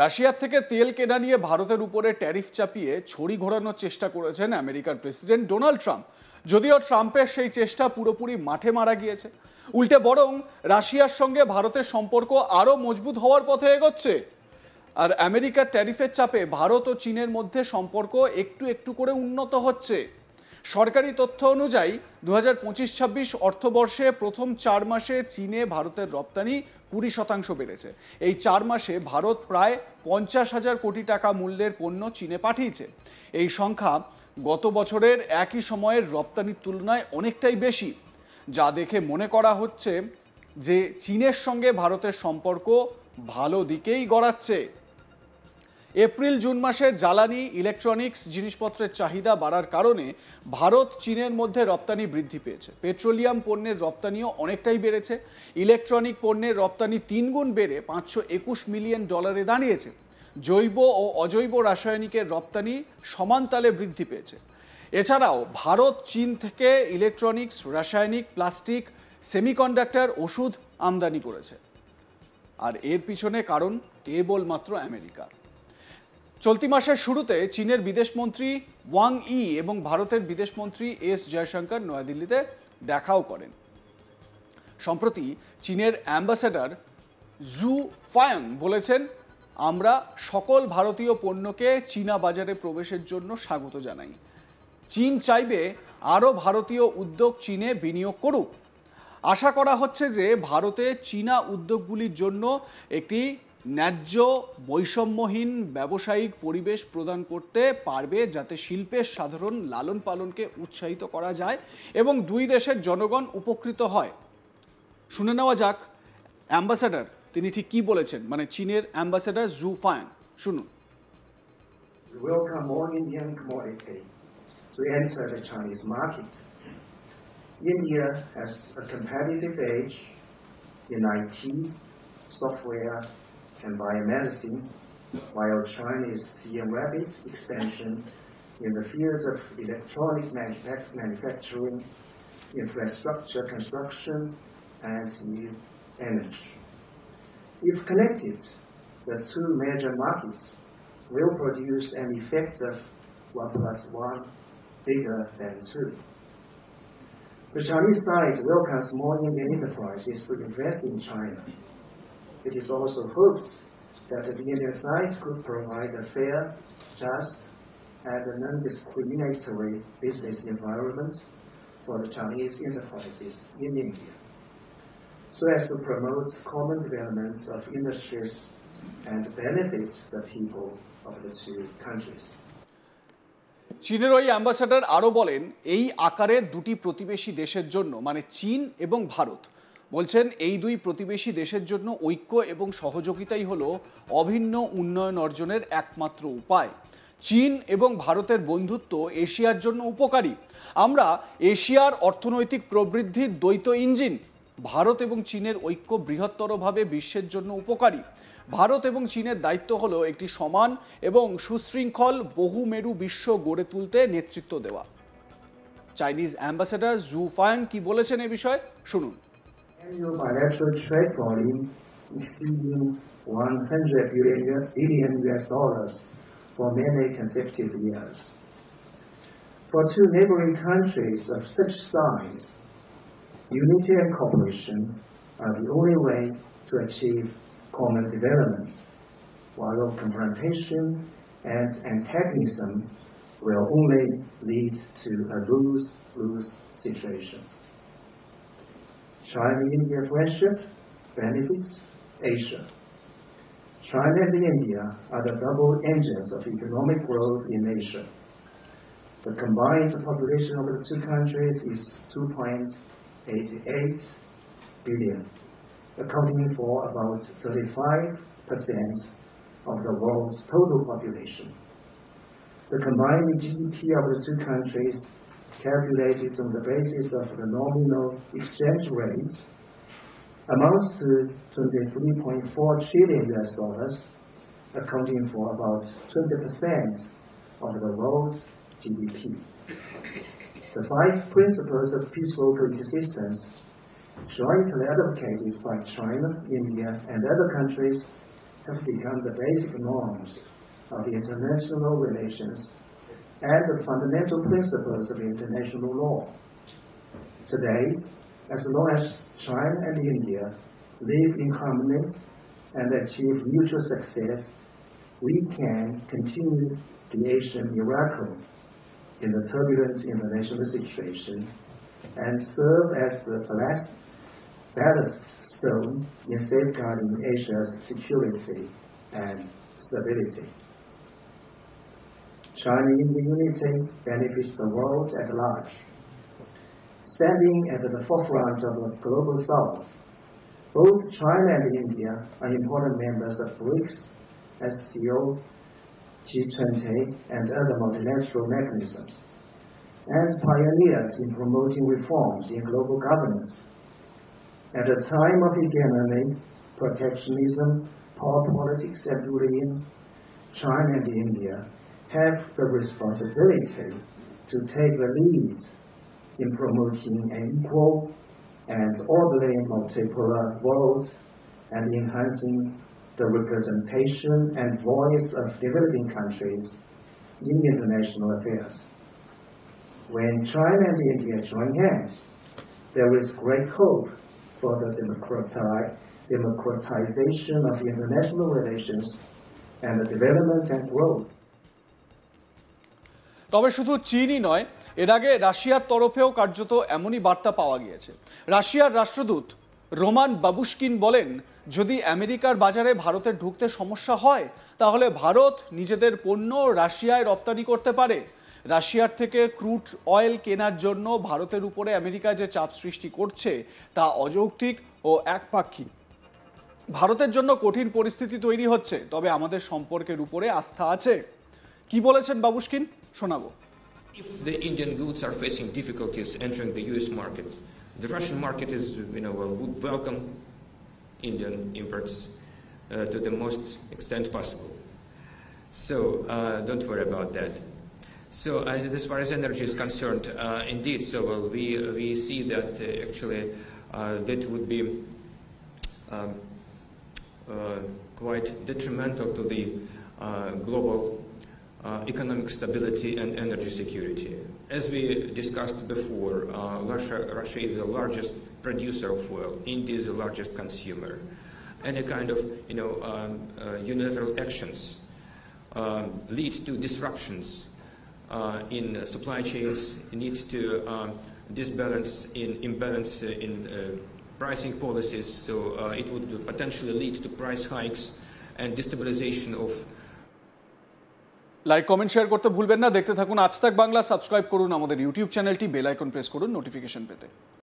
রাশিয়ার থেকে তেল কেনা নিয়ে ভারতের উপরে ট্যারিফ চাপিয়ে ছড়ি ঘোরানোর চেষ্টা করেছেন আমেরিকার প্রেসিডেন্ট ডোনাল্ড ট্রাম্প। যদিও ট্রাম্পের সেই চেষ্টা পুরোপুরি মাঠে মারা গিয়েছে, উল্টে বরং রাশিয়ার সঙ্গে ভারতের সম্পর্ক আরও মজবুত হওয়ার পথে এগোচ্ছে। আর আমেরিকার ট্যারিফের চাপে ভারত ও চীনের মধ্যে সম্পর্ক একটু একটু করে উন্নত হচ্ছে। সরকারি তথ্য অনুযায়ী 2025-26 অর্থবর্ষে প্রথম 4 মাসে চীনে ভারতের রপ্তানি 20% বেড়েছে। এই 4 মাসে ভারত প্রায় 50,000 কোটি টাকা মূল্যের পণ্য চীনে পাঠিয়েছে। এই সংখ্যা গত বছরের একই সময়ের রপ্তানির তুলনায় অনেকটাই বেশি, যা দেখে মনে করা হচ্ছে যে চীনের সঙ্গে ভারতের সম্পর্ক ভালো দিকেই গড়াচ্ছে। এপ্রিল জুন মাসে জ্বালানি, ইলেকট্রনিক্স জিনিসপত্রের চাহিদা বাড়ার কারণে ভারত চীনের মধ্যে রপ্তানি বৃদ্ধি পেয়েছে। পেট্রোলিয়াম পণ্যের রপ্তানিও অনেকটাই বেড়েছে। ইলেকট্রনিক পণ্যের রপ্তানি 3 গুণ বেড়ে $521 মিলিয়ন দাঁড়িয়েছে। জৈব ও অজৈব রাসায়নিকের রপ্তানি সমান তালে বৃদ্ধি পেয়েছে। এছাড়াও ভারত চীন থেকে ইলেকট্রনিক্স, রাসায়নিক, প্লাস্টিক, সেমিকন্ডাক্টর, ওষুধ আমদানি করেছে। আর এর পিছনে কারণ কেবলমাত্র আমেরিকা। চলতি মাসের শুরুতে চীনের বিদেশমন্ত্রী ওয়াং ই এবং ভারতের বিদেশমন্ত্রী এস জয়শঙ্কর নয়াদিল্লিতে দেখাও করেন। সম্প্রতি চীনের অ্যাম্বাসেডর জু ফায়ং বলেছেন, আমরা সকল ভারতীয় পণ্যকে চীনা বাজারে প্রবেশের জন্য স্বাগত জানাই। চীন চাইবে আরও ভারতীয় উদ্যোগ চীনে বিনিয়োগ করুক। আশা করা হচ্ছে যে ভারতে চীনা উদ্যোগগুলির জন্য একটি ন্যায্য, বৈষম্যহীন ব্যবসায়িক পরিবেশ প্রদান করতে পারবে, যাতে শিল্পের সাধারণ লালন পালনকে উৎসাহিত করা যায় এবং দুই দেশের জনগণ উপকৃত হয়। শুনে নেওয়া যাক অ্যাম্বাসেডর তিনি ঠিক কি বলেছেন, মানে চীনের অ্যাম্বাসেডর জু ফায়ং। শুনুন। Welcome more Indian commodity to enter the Chinese market. India has a competitive edge in IT, software, and biomedicine, while China is seeing rapid expansion in the fields of electronic manufacturing, infrastructure construction, and new energy. If connected, the two major markets will produce an effect of 1+1 bigger than 2. The Chinese side welcomes more Indian enterprises to invest in China. It is also hoped that the Indian side could provide a fair, just, and non-discriminatory business environment for the Chinese enterprises in India, so as to promote common development of industries and benefit the people of the two countries. চীনের ওই ambassador আরও বলেন, এই আকারের দুটি প্রতিবেশী দেশের জন্য, মানে চীন এবং ভারত, বলছেন এই দুই প্রতিবেশী দেশের জন্য ঐক্য এবং সহযোগিতাই হলো অভিন্ন উন্নয়ন অর্জনের একমাত্র উপায়। চীন এবং ভারতের বন্ধুত্ব এশিয়ার জন্য উপকারী। আমরা এশিয়ার অর্থনৈতিক প্রবৃদ্ধির দ্বৈত ইঞ্জিন। ভারত এবং চীনের ঐক্য বৃহত্তরভাবে বিশ্বের জন্য উপকারী। ভারত এবং চীনের দায়িত্ব হলো একটি সমান এবং সুশৃঙ্খল বহুমেরু বিশ্ব গড়ে তুলতে নেতৃত্ব দেওয়া। চাইনিজ অ্যাম্বাসেডর জু ফায়ং কি বলেছেন এ বিষয়ে শুনুন। Annual bilateral trade volume exceeding $100 billion for many consecutive years. For two neighboring countries of such size, unity and cooperation are the only way to achieve common development, while confrontation and antagonism will only lead to a lose-lose situation. China-India friendship benefits Asia. China and India are the double engines of economic growth in Asia. The combined population of the two countries is 2.88 billion, accounting for about 35% of the world's total population. The combined GDP of the two countries, calculated on the basis of the nominal exchange rate, amounts to $23.4 trillion, accounting for about 20% of the world's GDP. The 5 principles of peaceful coexistence, jointly advocated by China, India, and other countries, have become the basic norms of international relations and the fundamental principles of international law. Today, as long as China and India live in harmony and achieve mutual success, we can continue the Asian miracle in the turbulent international situation and serve as the ballast stone in safeguarding Asia's security and stability. China-India unity benefits the world at large. Standing at the forefront of the global South, both China and India are important members of BRICS, SCO, G20, and other multilateral mechanisms, and pioneers in promoting reforms in global governance. At a time of hegemony, protectionism, power politics, and bullying, China and India have the responsibility to take the lead in promoting an equal and orderly multipolar world and enhancing the representation and voice of developing countries in international affairs. When China and India join hands, there is great hope for the democratization of international relations and the development and growth. তবে শুধু চীনই নয়, এর আগে রাশিয়ার তরফেও কার্যত এমনই বার্তা পাওয়া গিয়েছে। রাশিয়ার রাষ্ট্রদূত রোমান বাবুশকিন বলেন, যদি আমেরিকার বাজারে ভারতের ঢুকতে সমস্যা হয় তাহলে ভারত নিজেদের পণ্য রাশিয়ায় রপ্তানি করতে পারে। রাশিয়ার থেকে ক্রুড অয়েল কেনার জন্য ভারতের উপরে আমেরিকা যে চাপ সৃষ্টি করছে তা অযৌক্তিক ও একপাক্ষিক। ভারতের জন্য কঠিন পরিস্থিতি তৈরি হচ্ছে, তবে আমাদের সম্পর্কের উপরে আস্থা আছে। কি বলেছেন বাবুশকিন, শোনাবো। If the Indian goods are facing difficulties entering the US market, the Russian market is, would welcome Indian imports to the most extent possible. So don't worry about that. So as far as energy is concerned, indeed, so we see that actually that would be quite detrimental to the global economic stability and energy security. As we discussed before, Russia is the largest producer of oil. India is the largest consumer. Any kind of unilateral actions lead to disruptions in supply chains, lead to imbalance in pricing policies. So it would potentially lead to price hikes and destabilization of. Like, comment, share করতে ভুলবেন না। দেখতে থাকুন আজ তাক Bangla. Subscribe করুন আমাদের YouTube চ্যানেলটি, বেল আইকন প্রেস করুন নোটিফিকেশন পেতে।